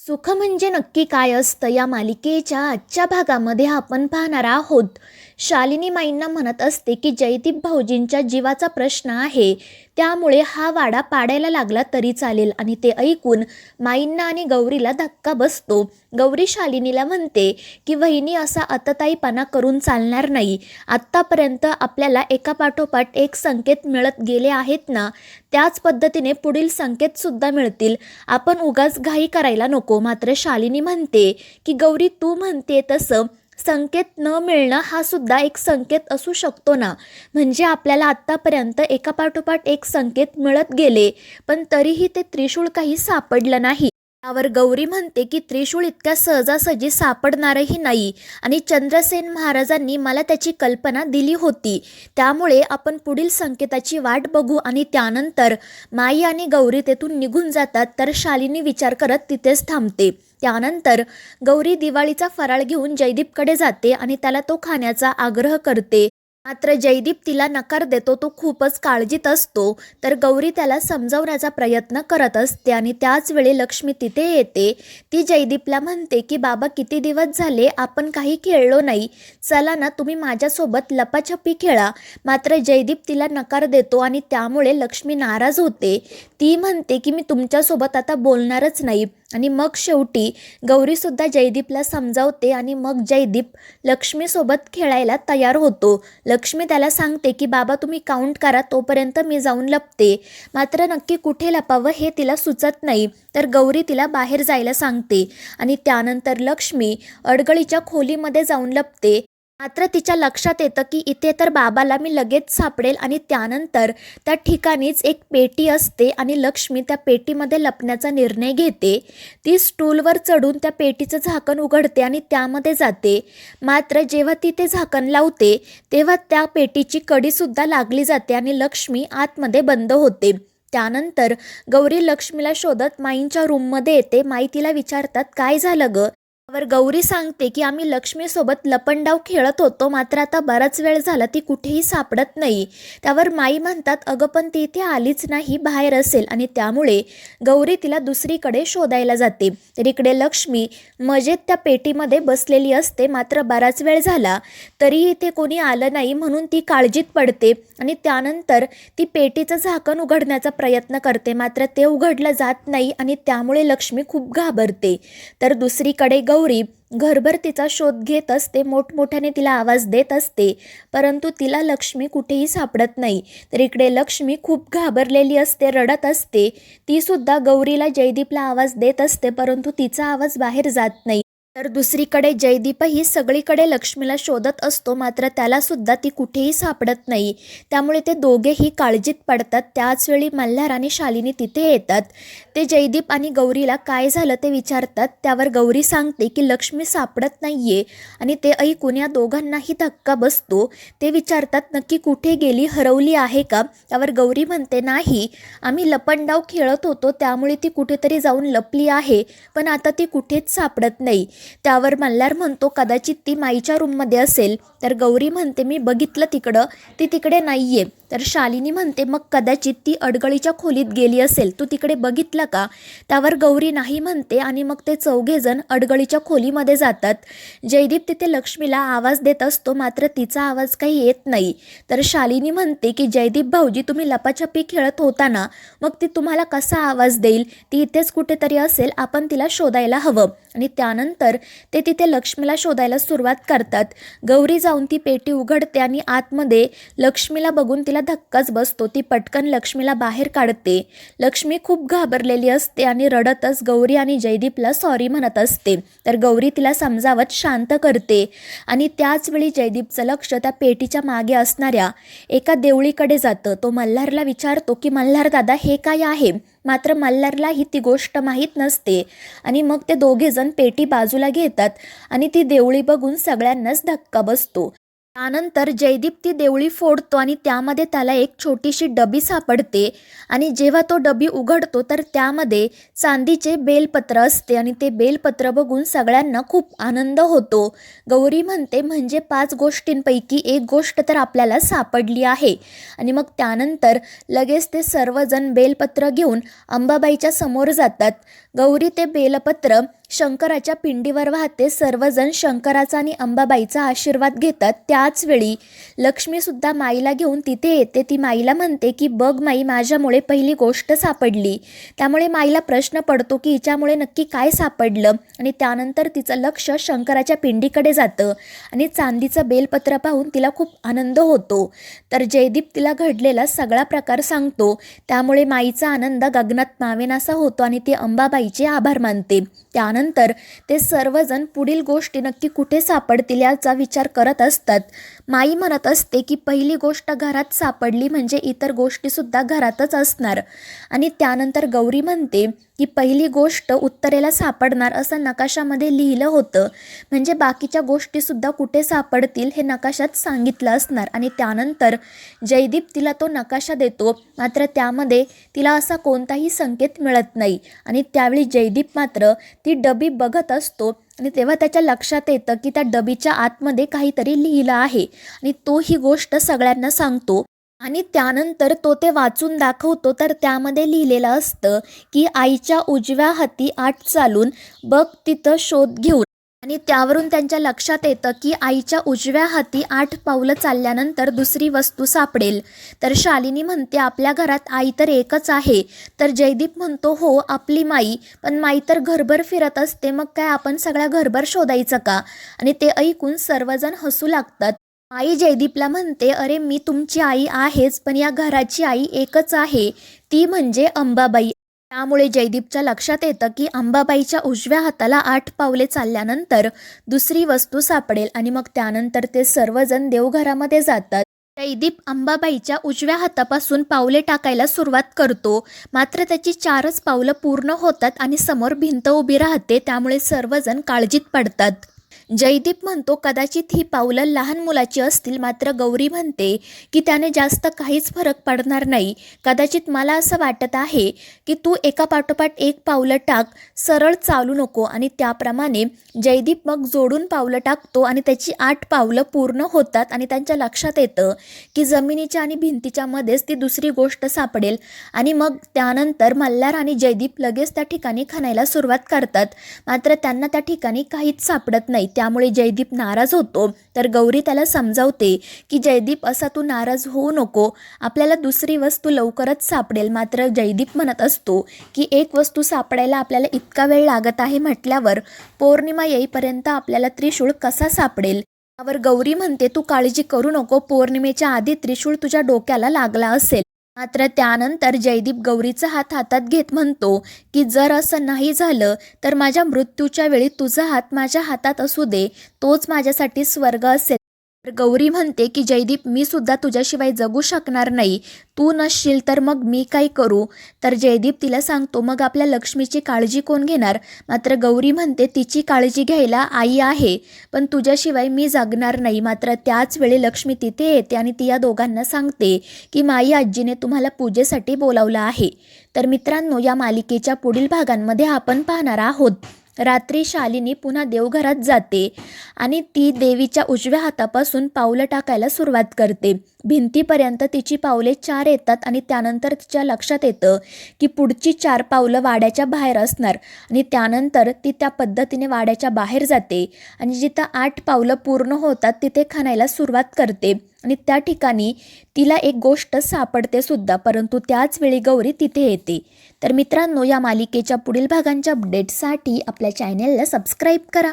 सुख म्हणजे नक्की काय असतं या मालिकेच्या आजच्या भागामध्ये आपण पाहणार आहोत. शालिनी माईंना म्हणत असते की जयदीप भाऊजींच्या जीवाचा प्रश्न आहे, त्यामुळे हा वाडा पाडायला लागला तरी चालेल. आणि ते ऐकून माईंना आणि गौरीला धक्का बसतो. गौरी शालिनीला म्हणते की वहिनी असा अतताईपणा करून चालणार नाही. आत्तापर्यंत आपल्याला एकापाठोपाठ एक संकेत मिळत गेले आहेत ना, त्याच पद्धतीने पुढील संकेतसुद्धा मिळतील. आपण उगाच घाई करायला नको. मात्र शालिनी म्हणते की गौरी तू म्हणते तसं संकेत न मिळणं हा सुद्धा एक संकेत असू शकतो ना. म्हणजे आपल्याला आत्तापर्यंत एकापाठोपाठ एक संकेत मिळत गेले, पण तरीही ते त्रिशूळ काही सापडलं नाही. त्यावर गौरी म्हणते की त्रिशूळ इतक्या सहजासहजी सापडणारही नाही आणि चंद्रसेन महाराजांनी मला त्याची कल्पना दिली होती. त्यामुळे आपण पुढील संकेताची वाट बघू. आणि त्यानंतर माई आणि गौरी तेथून निघून जातात. तर शालिनी विचार करत तिथेच थांबते. त्यानंतर गौरी दिवाळीचा फराळ घेऊन जयदीपकडे जाते आणि त्याला तो खाण्याचा आग्रह करते. मात्र जयदीप तिला नकार देतो. तो खूपच काळजीत असतो. तर गौरी त्याला समजावण्याचा प्रयत्न करत असते आणि त्याच वेळी लक्ष्मी तिथे येते. ती जयदीपला म्हणते की बाबा किती दिवस झाले आपण काही खेळलो नाही, चला ना तुम्ही माझ्यासोबत लपाछपी खेळा. मात्र जयदीप तिला नकार देतो आणि त्यामुळे लक्ष्मी नाराज होते. ती म्हणते की मी तुमच्यासोबत आता बोलणारच नाही. आणि मग शेवटी गौरीसुद्धा जयदीपला समजावते आणि मग जयदीप लक्ष्मीसोबत खेळायला तयार होतो. लक्ष्मी त्याला सांगते की बाबा तुम्ही काउंट करा, तोपर्यंत मी जाऊन लपते. मात्र नक्की कुठे लपावं हे तिला सुचत नाही. तर गौरी तिला बाहेर जायला सांगते आणि त्यानंतर लक्ष्मी अडगळीच्या खोलीमध्ये जाऊन लपते. मात्र तिच्या लक्षात येतं की इथे तर बाबाला मी लगेच सापडेल. आणि त्यानंतर त्या ठिकाणीच एक पेटी असते आणि लक्ष्मी त्या पेटीमध्ये लपण्याचा निर्णय घेते. ती स्टूलवर चढून त्या पेटीचं झाकण उघडते आणि त्यामध्ये जाते. मात्र जेव्हा ती ते झाकण लावते तेव्हा त्या पेटीची कडीसुद्धा लागली जाते आणि लक्ष्मी आतमध्ये बंद होते. त्यानंतर गौरी लक्ष्मीला शोधत माईंच्या रूममध्ये येते. माई तिला विचारतात काय झालं ग. त्यावर गौरी सांगते की आम्ही लक्ष्मीसोबत लपंडाव खेळत होतो, मात्र आता बराच वेळ झाला ती कुठेही सापडत नाही. त्यावर माई म्हणतात अगं पण ती इथे आलीच नाही, बाहेर असेल. आणि त्यामुळे गौरी तिला दुसरीकडे शोधायला जाते. तर इकडे लक्ष्मी मजेत त्या पेटीमध्ये बसलेली असते. मात्र बराच वेळ झाला तरी इथे कोणी आलं नाही म्हणून ती काळजीत पडते आणि त्यानंतर ती पेटीचं झाकण उघडण्याचा प्रयत्न करते. मात्र ते उघडलं जात नाही आणि त्यामुळे लक्ष्मी खूप घाबरते. तर दुसरीकडे गौरी घरभर तिचा शोध घेत असते. मोठमोठ्याने तिला आवाज देत असते, परंतु तिला लक्ष्मी कुठेही सापडत नाही. तर इकडे लक्ष्मी खूप घाबरलेली असते, रडत असते. ती सुद्धा गौरीला जयदीपला आवाज देत असते, परंतु तिचा आवाज बाहेर जात नाही. तर दुसरीकडे जयदीपही सगळीकडे लक्ष्मीला शोधत असतो, मात्र त्यालासुद्धा ती कुठेही सापडत नाही. त्यामुळे ते दोघेही काळजीत पडतात. त्याचवेळी मल्हार आणि शालिनी तिथे येतात. ते जयदीप आणि गौरीला काय झालं ते विचारतात. त्यावर गौरी सांगते की लक्ष्मी सापडत नाहीये. आणि ते ऐकून या दोघांनाही धक्का बसतो. ते विचारतात नक्की कुठे गेली, हरवली आहे का. त्यावर गौरी म्हणते नाही, आम्ही लपंडाव खेळत होतो त्यामुळे ती कुठेतरी जाऊन लपली आहे, पण आता ती कुठेच सापडत नाही. त्यावर मल्हार म्हणतो कदाचित ती माईच्या रूममध्ये असेल. तर गौरी म्हणते मी बघितलं तिकडं, ती तिकडे नाहीये. तर शालिनी म्हणते मग कदाचित ती अडगळीच्या खोलीत गेली असेल, तू तिकडे बघितलं का. त्यावर गौरी नाही म्हणते आणि मग ते चौघेजण अडगळीच्या खोलीमध्ये जातात. जयदीप तिथे लक्ष्मीला आवाज देत असतो, मात्र तिचा आवाज काही येत नाही. तर शालिनी म्हणते की जयदीप भाऊजी तुम्ही लपाछपी खेळत होता ना, मग ती तुम्हाला कसा आवाज देईल, ती इथेच कुठेतरी असेल, आपण तिला शोधायला हवं. आणि त्यानंतर ते तिथे लक्ष्मीला शोधायला सुरुवात करतात. गौरी जाऊन ती पेटी उघडते आणि आतमध्ये लक्ष्मीला बघून तिला धक्काच बसतो. ती पटकन लक्ष्मीला बाहेर काढते. लक्ष्मी खूप घाबरलेली असते आणि रडतच गौरी आणि जयदीपला सॉरी म्हणत असते. तर गौरी तिला समजावत शांत करते आणि त्याचवेळी जयदीपचं लक्ष त्या पेटीच्या मागे असणाऱ्या एका देवळीकडे जातं. तो मल्हारला विचारतो की मल्हार दादा हे काय आहे. मात्र मल्हारलाही ती गोष्ट माहीत नसते. आणि मग ते दोघेजण पेटी बाजूला घेतात आणि ती देवळी बघून सगळ्यांनाच धक्का बसतो. त्यानंतर जयदीप ती देवळी फोडतो आणि त्यामध्ये त्याला एक छोटीशी डबी सापडते आणि जेव्हा तो डबी उघडतो तर त्यामध्ये चांदीचे बेलपत्र असते आणि ते बेलपत्र बघून सगळ्यांना खूप आनंद होतो. गौरी म्हणते म्हणजे 5 गोष्टींपैकी एक गोष्ट तर आपल्याला सापडली आहे. आणि मग त्यानंतर लगेच ते सर्वजण बेलपत्र घेऊन अंबाबाईच्या समोर जातात. गौरी ते बेलपत्र शंकराच्या पिंडीवर वाहते. सर्वजण शंकराचा आणि अंबाबाईचा आशीर्वाद घेतात. त्याच वेळी लक्ष्मीसुद्धा माईला घेऊन तिथे येते. ती माईला म्हणते की बघ माई, माझ्यामुळे पहिली गोष्ट सापडली. त्यामुळे माईला प्रश्न पडतो की हिच्यामुळे नक्की काय सापडलं. आणि त्यानंतर तिचं लक्ष शंकराच्या पिंडीकडे जातं आणि चांदीचं बेलपत्र पाहून तिला खूप आनंद होतो. तर जयदीप तिला घडलेला सगळा प्रकार सांगतो. त्यामुळे माईचा आनंद गगनात मावेनासा होतो आणि ती अंबाबाईचे आभार मानते. त्यानंतर ते सर्वजण पुढील गोष्टी नक्की कुठे सापडतील याचा विचार करत असतात. माई म्हणत असते की पहिली गोष्ट घरात सापडली म्हणजे इतर गोष्टीसुद्धा घरातच असणार. आणि त्यानंतर गौरी म्हणते की पहिली गोष्ट उत्तरेला सापडणार असं नकाशामध्ये लिहिलं होतं, म्हणजे बाकीच्या गोष्टीसुद्धा कुठे सापडतील हे नकाशात सांगितलं असणार. आणि त्यानंतर जयदीप तिला तो नकाशा देतो, मात्र त्यामध्ये तिला असा कोणताही संकेत मिळत नाही. आणि त्यावेळी जयदीप मात्र ती डबी बघत असतो आणि तेव्हा त्याच्या लक्षात येतं की त्या डबीच्या आतमध्ये काहीतरी लिहिलं आहे आणि तो ही गोष्ट सगळ्यांना सांगतो. आणि त्यानंतर तो ते वाचून दाखवतो तर त्यामध्ये लिहिलेलं असतं की आईच्या उजव्या हाती 8 चालून बघ तिथं शोध घेऊन. आणि त्यावरून त्यांच्या लक्षात येतं की आईच्या उजव्या हाती 8 पावलं चालल्यानंतर दुसरी वस्तू सापडेल. तर शालिनी म्हणते आपल्या घरात आई तर एकच आहे. तर जयदीप म्हणतो हो आपली माई, पण माई तर घरभर फिरत असते, मग काय आपण सगळ्या घरभर शोधायचं का. आणि ते ऐकून सर्वजण हसू लागतात. आई जयदीपला म्हणते अरे मी तुमची आई आहेच, पण या घराची आई एकच आहे, ती म्हणजे अंबाबाई. त्यामुळे जयदीपच्या लक्षात येतं की अंबाबाईच्या उजव्या हाताला 8 पावले चालल्यानंतर दुसरी वस्तू सापडेल. आणि मग त्यानंतर ते सर्वजण देवघरामध्ये जातात. जयदीप अंबाबाईच्या उजव्या हातापासून पावले टाकायला सुरुवात करतो, मात्र त्याची 4च पावलं पूर्ण होतात आणि समोर भिंत उभी राहते. त्यामुळे सर्वजण काळजीत पडतात. जयदीप म्हणतो कदाचित ही पावलं लहान मुलाची असतील, मात्र गौरी म्हणते की त्याने जास्त काहीच फरक पडणार नाही. कदाचित मला असं वाटत आहे की तू एका पाठोपाठ एक पावलं टाक, सरळ चालू नको. आणि त्याप्रमाणे जयदीप मग जोडून पावलं टाकतो आणि त्याची 8 पावलं पूर्ण होतात. आणि त्यांच्या लक्षात येतं की जमिनीच्या आणि भिंतीच्या मध्येच ती दुसरी गोष्ट सापडेल. आणि मग त्यानंतर मल्हार आणि जयदीप लगेच त्या ठिकाणी खणायला सुरुवात करतात, मात्र त्यांना त्या ठिकाणी काहीच सापडत नाही. त्यामुळे जयदीप नाराज होतो. तर गौरी त्याला समजावते की जयदीप असा तू नाराज होऊ नको, आपल्याला दुसरी वस्तू लवकरच सापडेल. मात्र जयदीप म्हणत असतो की एक वस्तू सापडायला आपल्याला इतका वेळ लागत आहे म्हटल्यावर पौर्णिमा येईपर्यंत आपल्याला त्रिशूळ कसा सापडेल. त्यावर गौरी म्हणते तू काळजी करू नको, पौर्णिमेच्या आधी त्रिशूळ तुझ्या डोक्याला लागला असेल. मात्र त्यानंतर जयदीप गौरीचा हात हातात घेत म्हणतो की जर असं नाही झालं तर माझ्या मृत्यूच्या वेळी तुझा हात माझ्या हातात असू दे, तोच माझ्यासाठी स्वर्ग असेल. तर गौरी म्हणते की जयदीप मी सुद्धा तुझ्याशिवाय जगू शकणार नाही, तू नसशील तर मग मी काय करू. तर जयदीप तिला सांगतो मग आपल्या लक्ष्मीची काळजी कोण घेणार. मात्र गौरी म्हणते तिची काळजी घ्यायला आई आहे, पण तुझ्याशिवाय मी जगणार नाही. मात्र त्याच वेळी लक्ष्मी तिथे येते आणि ती या दोघांना सांगते की माई आजीने तुम्हाला पूजेसाठी बोलावलं आहे. तर मित्रांनो, या मालिकेच्या पुढील भागांमध्ये आपण पाहणार आहोत रात्री शालिनी पुन्हा देवघरात जाते आणि ती देवीच्या उजव्या हातापासून पावलं टाकायला सुरुवात करते. भिंतीपर्यंत तिची पावले 4 येतात आणि त्यानंतर तिच्या लक्षात येतं की पुढची 4 पावलं वाड्याच्या बाहेर असणार. आणि त्यानंतर ती त्या पद्धतीने वाड्याच्या बाहेर जाते आणि जिथं 8 पावलं पूर्ण होतात तिथे खणायला सुरुवात करते. आणि त्या ठिकाणी तिला एक गोष्ट सापडते सुद्धा, परंतु त्याच वेळी गौरी तिथे येते. तर मित्रांनो, या मालिकेच्या पुढील भागांच्या अपडेटसाठी आपल्या चॅनेलला सबस्क्राईब करा.